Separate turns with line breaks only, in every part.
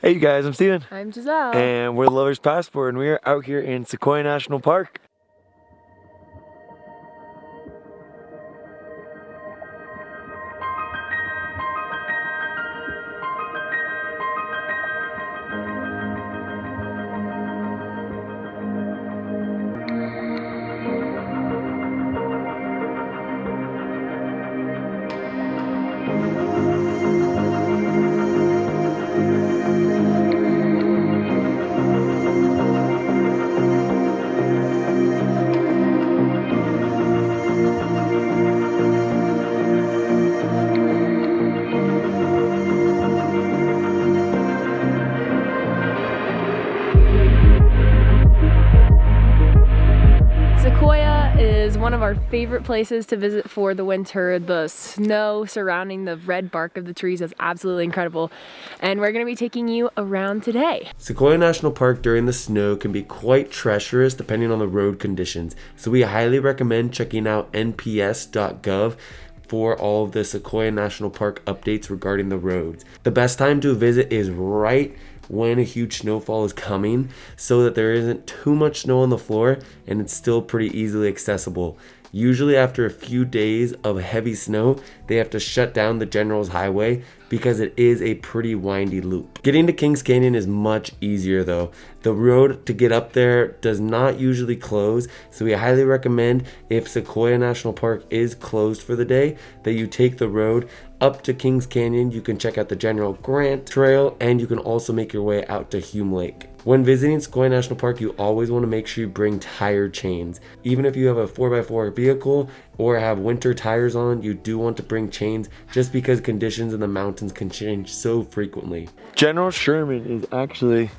Hey you guys, I'm Steven.
I'm Giselle.
And we're Lover's Passport, and we are out here in Sequoia National Park.
Sequoia is one of our favorite places to visit for the winter. The snow surrounding the red bark of the trees is absolutely incredible, and we're going to be taking you around today.
Sequoia National Park during the snow can be quite treacherous depending on the road conditions, so we highly recommend checking out nps.gov for all of the Sequoia National Park updates regarding the roads. The best time to visit is right when a huge snowfall is coming, so that there isn't too much snow on the floor and it's still pretty easily accessible. Usually after a few days of heavy snow, they have to shut down the General's Highway because it is a pretty windy loop. Getting to Kings Canyon is much easier though. The road to get up there does not usually close, so we highly recommend, if Sequoia National Park is closed for the day, that you take the road up to Kings Canyon. You can check out the General Grant Trail, and you can also make your way out to Hume Lake. When visiting Sequoia National Park, you always want to make sure you bring tire chains. Even if you have a 4x4 vehicle or have winter tires on, you do want to bring chains, just because conditions in the mountains can change so frequently.
General Sherman is actually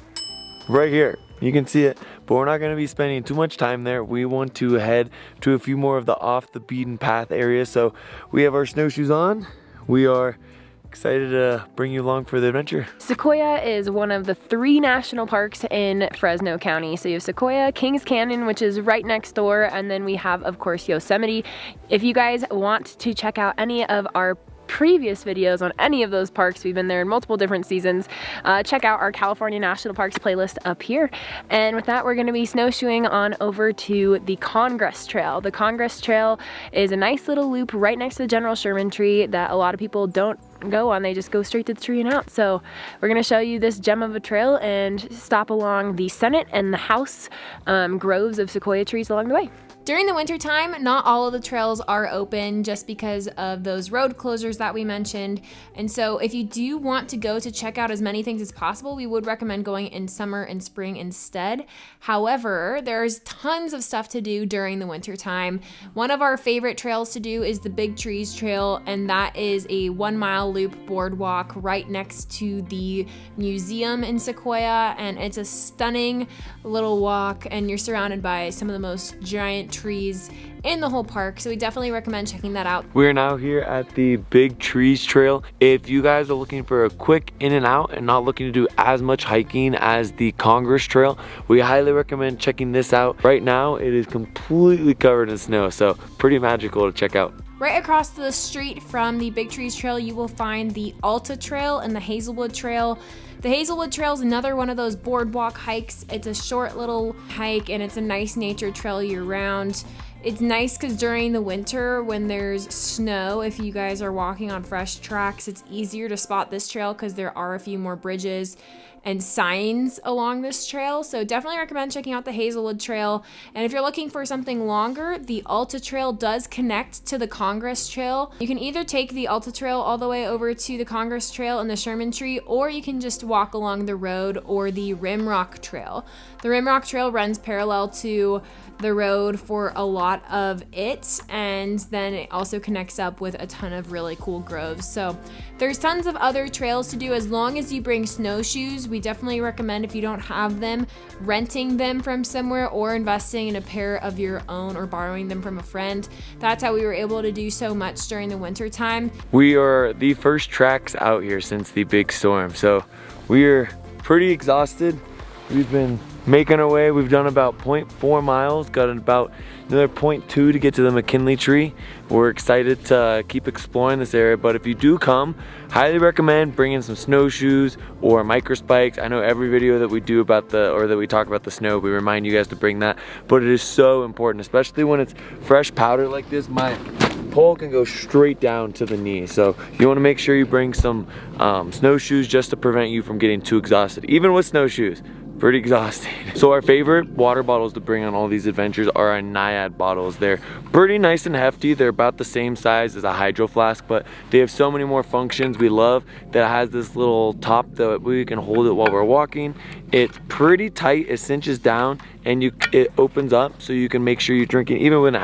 right here. You can see it, but we're not going to be spending too much time there. We want to head to a few more of the off the beaten path areas. So we have our snowshoes on. We are excited to bring you along for the adventure.
Sequoia is one of the 3 national parks in Fresno County. So you have Sequoia, Kings Canyon, which is right next door, and then we have, of course, Yosemite. If you guys want to check out any of our previous videos on any of those parks, we've been there in multiple different seasons, check out our California National Parks playlist up here. And with that, we're going to be snowshoeing on over to the Congress Trail. The Congress Trail is a nice little loop right next to the General Sherman tree that a lot of people don't go on. They just go straight to the tree and out. So we're going to show you this gem of a trail and stop along the Senate and the House groves of sequoia trees along the way.
During the winter time, not all of the trails are open just because of those road closures that we mentioned. And so if you do want to go to check out as many things as possible, we would recommend going in summer and spring instead. However, there's tons of stuff to do during the winter time. One of our favorite trails to do is the Big Trees Trail, and that is a 1-mile loop boardwalk right next to the museum in Sequoia, and it's a stunning little walk, and you're surrounded by some of the most giant trees in the whole park, so we definitely recommend checking that out.
We're now here at the Big Trees Trail. If you guys are looking for a quick in and out and not looking to do as much hiking as the Congress Trail, we highly recommend checking this out. Right now it is completely covered in snow, so pretty magical to check out.
Right across the street from the Big Trees Trail, you will find the Alta Trail and the Hazelwood Trail. The Hazelwood Trail is another one of those boardwalk hikes. It's a short little hike, and it's a nice nature trail year-round. It's nice because during the winter when there's snow, if you guys are walking on fresh tracks, it's easier to spot this trail because there are a few more bridges and signs along this trail. So definitely recommend checking out the Hazelwood Trail. And if you're looking for something longer, the Alta Trail does connect to the Congress Trail. You can either take the Alta Trail all the way over to the Congress Trail and the Sherman Tree, or you can just walk along the road or the Rimrock Trail. The Rimrock Trail runs parallel to the road for a lot of it, and then it also connects up with a ton of really cool groves. So there's tons of other trails to do as long as you bring snowshoes. We definitely recommend, if you don't have them, renting them from somewhere or investing in a pair of your own or borrowing them from a friend. That's how we were able to do so much during the winter time.
We are the first tracks out here since the big storm, so we are pretty exhausted. We've been making our way. We've done about 0.4 miles, got about another 0.2 to get to the McKinley tree. We're excited to keep exploring this area, but if you do come, highly recommend bringing some snowshoes or micro spikes. I know every video that we do about that we talk about the snow, we remind you guys to bring that, but it is so important, especially when it's fresh powder like this. My pole can go straight down to the knee, so you want to make sure you bring some snowshoes just to prevent you from getting too exhausted. Even with snowshoes, pretty exhausting. So our favorite water bottles to bring on all these adventures are our Naiad bottles. They're pretty nice and hefty. They're about the same size as a hydro flask, but they have so many more functions. We love that it has this little top that we can hold it while we're walking. It's pretty tight, it cinches down, and it opens up so you can make sure you're drinking even when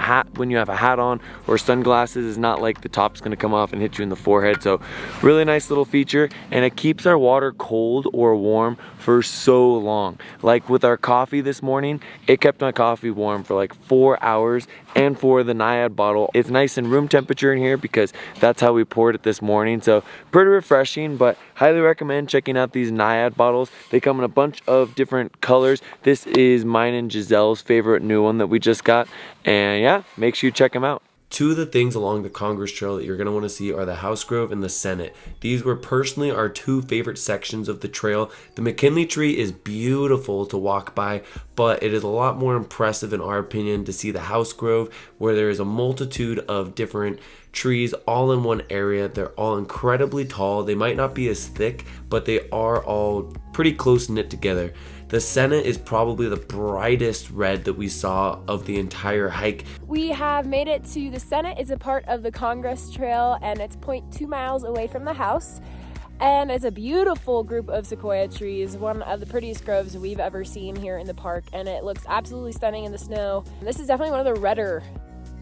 you have a hat on or sunglasses. It's not like the top's gonna come off and hit you in the forehead. So really nice little feature, and it keeps our water cold or warm for so long. Like with our coffee this morning, it kept my coffee warm for like 4 hours. And for the Naiad bottle, it's nice and room temperature in here because that's how we poured it this morning. So pretty refreshing, but highly recommend checking out these Naiad bottles. They come in a bunch of different colors. This is mine and Giselle's favorite new one that we just got. And yeah, make sure you check them out.
Two of the things along the Congress Trail that you're going to want to see are the House Grove and the Senate. These were personally our two favorite sections of the trail. The McKinley tree is beautiful to walk by, but it is a lot more impressive in our opinion to see the House Grove, where there is a multitude of different trees all in one area. They're all incredibly tall. They might not be as thick, but they are all pretty close knit together. The Senate is probably the brightest red that we saw of the entire hike.
We have made it to the Senate. It's a part of the Congress Trail, and it's 0.2 miles away from the house. And it's a beautiful group of sequoia trees, one of the prettiest groves we've ever seen here in the park, and it looks absolutely stunning in the snow. This is definitely one of the redder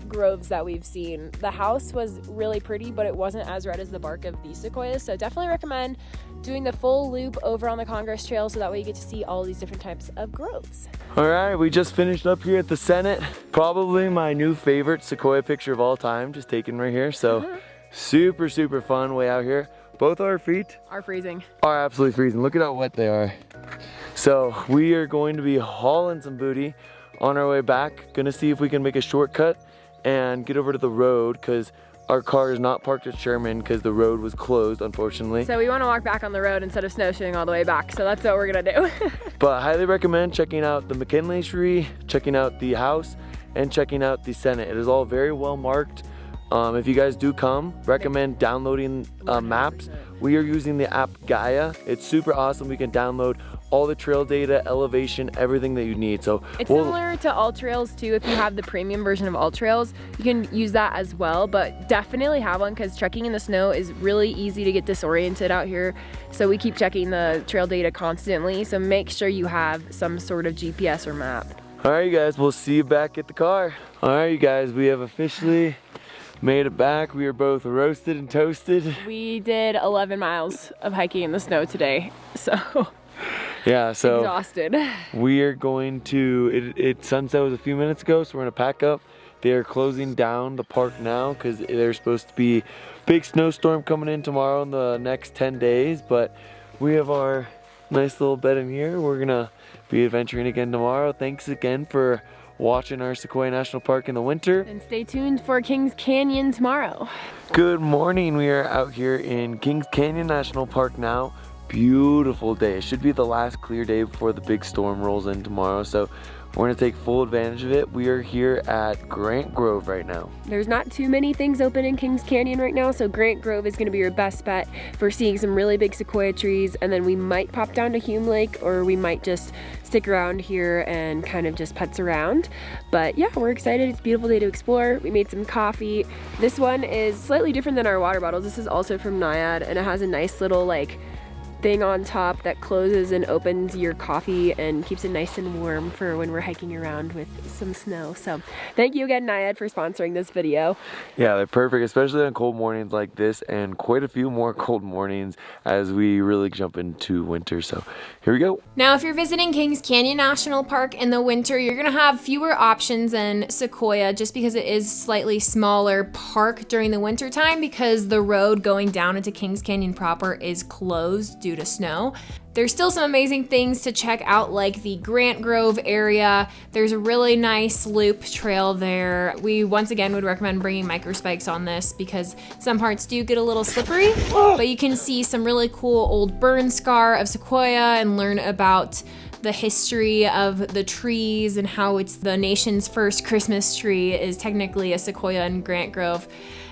groves that we've seen. The house was really pretty, but it wasn't as red as the bark of these sequoias, so definitely recommend doing the full loop over on the Congress Trail so that way you get to see all these different types of groves.
All right, we just finished up here at the Senate. Probably my new favorite sequoia picture of all time, just taken right here. So super, super fun way out here. Both our feet
Are freezing.
are absolutely freezing. Look at how wet they are. So we are going to be hauling some booty on our way back. Gonna see if we can make a shortcut and get over to the road, because our car is not parked at Sherman because the road was closed, unfortunately.
So we want to walk back on the road instead of snowshoeing all the way back. So that's what we're gonna do.
But I highly recommend checking out the McKinley tree, checking out the house, and checking out the Senate. It is all very well marked. If you guys do come, recommend downloading maps. We are using the app Gaia. It's super awesome. We can download all the trail data, elevation, everything that you need. So
It's similar to All Trails too. If you have the premium version of All Trails, you can use that as well, but definitely have one because trekking in the snow is really easy to get disoriented out here. So we keep checking the trail data constantly. So make sure you have some sort of GPS or map.
all right, you guys, we'll see you back at the car. All right, you guys, we have officially made it back. We are both roasted and toasted.
We did 11 miles of hiking in the snow today. So
Yeah, so
exhausted.
we are going to, sunset was a few minutes ago, so we're gonna pack up. They are closing down the park now because there's supposed to be a big snowstorm coming in tomorrow in the next 10 days, but we have our nice little bed in here. We're gonna be adventuring again tomorrow. Thanks again for watching our Sequoia National Park in the winter.
And stay tuned for Kings Canyon tomorrow.
Good morning. We are out here in Kings Canyon National Park now. Beautiful day. It should be the last clear day before the big storm rolls in tomorrow, so we're gonna take full advantage of it. We are here at Grant Grove right now.
There's not too many things open in Kings Canyon right now, so Grant Grove is gonna be your best bet for seeing some really big sequoia trees, and then we might pop down to Hume Lake, or we might just stick around here and kind of just putz around. But yeah, we're excited. It's a beautiful day to explore. We made some coffee. This one is slightly different than our water bottles. This is also from Naiad, and it has a nice little like thing on top that closes and opens your coffee and keeps it nice and warm for when we're hiking around with some snow. So thank you again, Naiad, for sponsoring this video.
Yeah, they're perfect, especially on cold mornings like this, and quite a few more cold mornings as we really jump into winter. So here we go.
Now, if you're visiting Kings Canyon National Park in the winter, you're gonna have fewer options than Sequoia just because it is slightly smaller park during the winter time because the road going down into Kings Canyon proper is closed due due to snow. There's still some amazing things to check out, like the Grant Grove area. There's a really nice loop trail there. We once again would recommend bringing microspikes on this because some parts do get a little slippery, but you can see some really cool old burn scar of Sequoia and learn about the history of the trees and how it's the nation's first Christmas tree is technically a Sequoia in Grant Grove.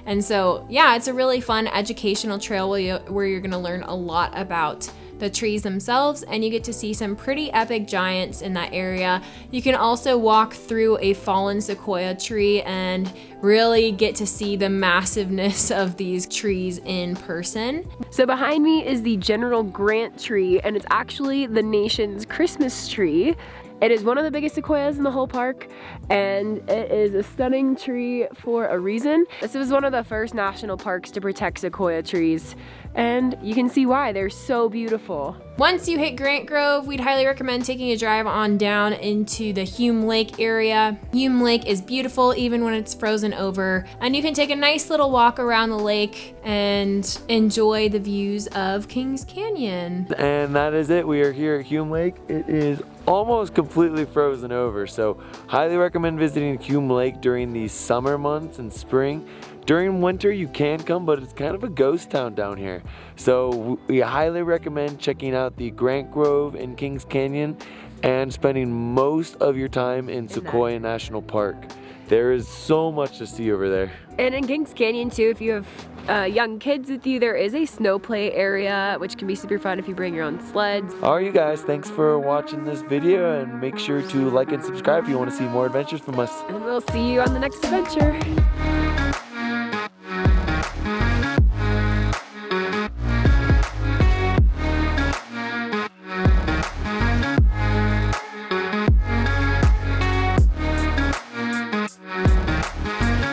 And so, yeah, it's a really fun educational trail where you're gonna learn a lot about the trees themselves, and you get to see some pretty epic giants in that area. You can also walk through a fallen sequoia tree and really get to see the massiveness of these trees in person.
So behind me is the General Grant tree, and it's actually the nation's Christmas tree. It is one of the biggest sequoias in the whole park, and it is a stunning tree for a reason. This was one of the first national parks to protect sequoia trees, and you can see why. They're so beautiful.
Once you hit Grant Grove, we'd highly recommend taking a drive on down into the Hume Lake area. Hume Lake is beautiful even when it's frozen over, and you can take a nice little walk around the lake and enjoy the views of Kings Canyon.
And that is it. We are here at Hume Lake. It is almost completely frozen over, so highly recommend visiting Hume Lake during the summer months and spring. During winter you can come, but it's kind of a ghost town down here. So we highly recommend checking out the Grant Grove in Kings Canyon and spending most of your time in Sequoia National Park. There is so much to see over there.
And in Kings Canyon too, if you have young kids with you, there is a snow play area, which can be super fun if you bring your own sleds.
All right, you guys, thanks for watching this video, and make sure to like and subscribe if you want to see more adventures from us.
And we'll see you on the next adventure.